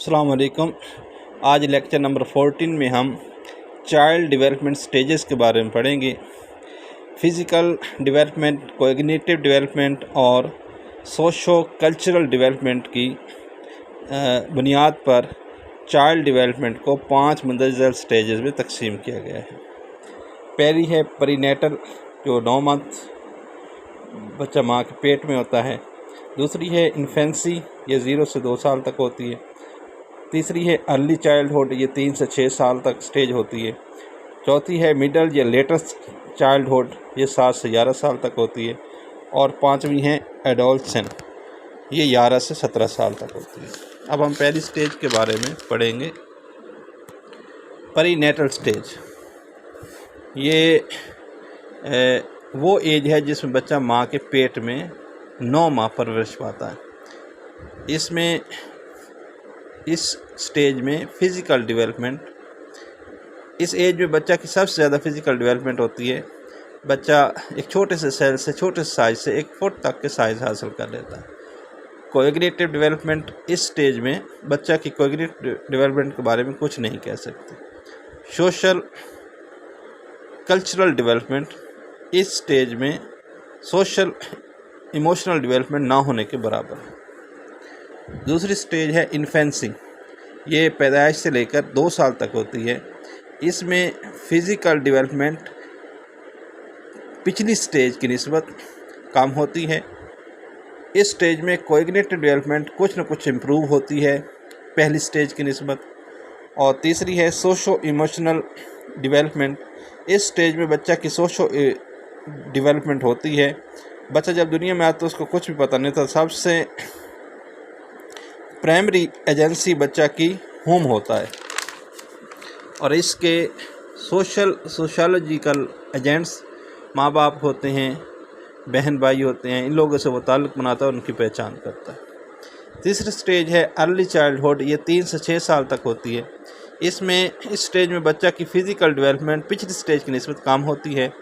अस्सलाम वालेकुम। आज लेक्चर नंबर 14 में हम चाइल्ड डेवलपमेंट स्टेजेस के बारे में पढ़ेंगे। फ़िज़िकल डेवलपमेंट, कॉग्निटिव डेवलपमेंट और सोशो कल्चरल डेवलपमेंट की बुनियाद पर चाइल्ड डेवलपमेंट को 5 मंदरजा स्टेजेस में तकसीम किया गया है। पहली है प्रीनेटल, जो 9 मंथ बच्चा माँ के पेट में होता है। दूसरी है इन्फेंसी, ये 0 से 2 साल तक होती है। तीसरी है अर्ली चाइल्डहुड, ये 3 से 6 साल तक स्टेज होती है। चौथी है मिडल या लेटेस्ट चाइल्डहुड, ये 7 से 11 साल तक होती है। और पांचवी है एडोलसेंट, ये 11 से 17 साल तक होती है। अब हम पहली स्टेज के बारे में पढ़ेंगे। प्रीनेटल स्टेज, ये वो एज है जिसमें बच्चा माँ के पेट में 9 माह परवरिश पाता है। इस स्टेज में फ़िज़िकल डेवलपमेंट, इस एज में बच्चा की सबसे ज़्यादा फ़िज़िकल डेवलपमेंट होती है। बच्चा एक छोटे से सेल से, छोटे से साइज़ से 1 फुट तक के साइज़ हासिल कर लेता है। कॉग्निटिव डेवलपमेंट, इस स्टेज में बच्चा की कॉग्निटिव डेवलपमेंट के बारे में कुछ नहीं कह सकते। सोशल कल्चरल डेवलपमेंट, इस स्टेज में सोशल इमोशनल डेवलपमेंट ना होने के बराबर है। दूसरी स्टेज है इन्फेंसी, ये पैदाइश से लेकर 2 साल तक होती है। इसमें फ़िज़िकल डेवलपमेंट पिछली स्टेज की निस्बत कम होती है। इस स्टेज में कॉग्निटिव डेवलपमेंट कुछ न कुछ इम्प्रूव होती है पहली स्टेज की निस्बत। और तीसरी है सोशो इमोशनल डेवलपमेंट, इस स्टेज में बच्चा की सोशो डेवलपमेंट होती है। बच्चा जब दुनिया में आता है उसको कुछ भी पता नहीं था। सबसे प्राइमरी एजेंसी बच्चा की होम होता है और इसके सोशलॉजिकल एजेंट्स माँ बाप होते हैं, बहन भाई होते हैं। इन लोगों से वो ताल्लुक़ बनाता है और उनकी पहचान करता है। तीसरी स्टेज है अर्ली चाइल्डहुड, ये 3 से 6 साल तक होती है। इस स्टेज में बच्चा की फ़िज़िकल डेवलपमेंट पिछली स्टेज की निस्बत कम होती है।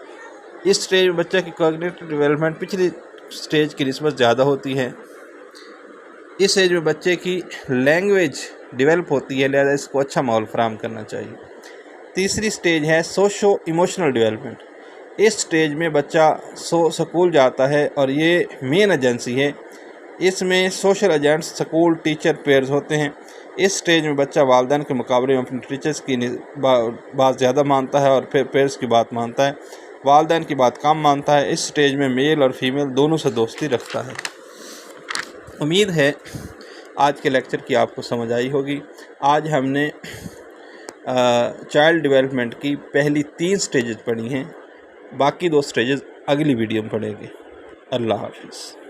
इस स्टेज में बच्चा की कॉग्निटिव डेवलपमेंट पिछली स्टेज की निस्बत ज़्यादा होती है। इस एज में बच्चे की लैंग्वेज डेवलप होती है, लिहाजा इसको अच्छा माहौल फराहम करना चाहिए। तीसरी स्टेज है सोशो इमोशनल डेवलपमेंट, इस स्टेज में बच्चा स्कूल जाता है और ये मेन एजेंसी है। इसमें social agents school, teacher, pairs होते हैं। इस स्टेज में बच्चा वालिदैन के मुकाबले में अपने टीचर्स की बात ज़्यादा मानता है और फिर पेयर्स की बात मानता है, वालिदैन की बात कम मानता है। इस स्टेज में मेल और फीमेल दोनों से दोस्ती रखता है। उम्मीद है आज के लेक्चर की आपको समझ आई होगी। आज हमने चाइल्ड डेवलपमेंट की पहली 3 स्टेजेस पढ़ी हैं, बाकी 2 स्टेजेस अगली वीडियो में पढ़ेंगे। अल्लाह हाफ़िज़।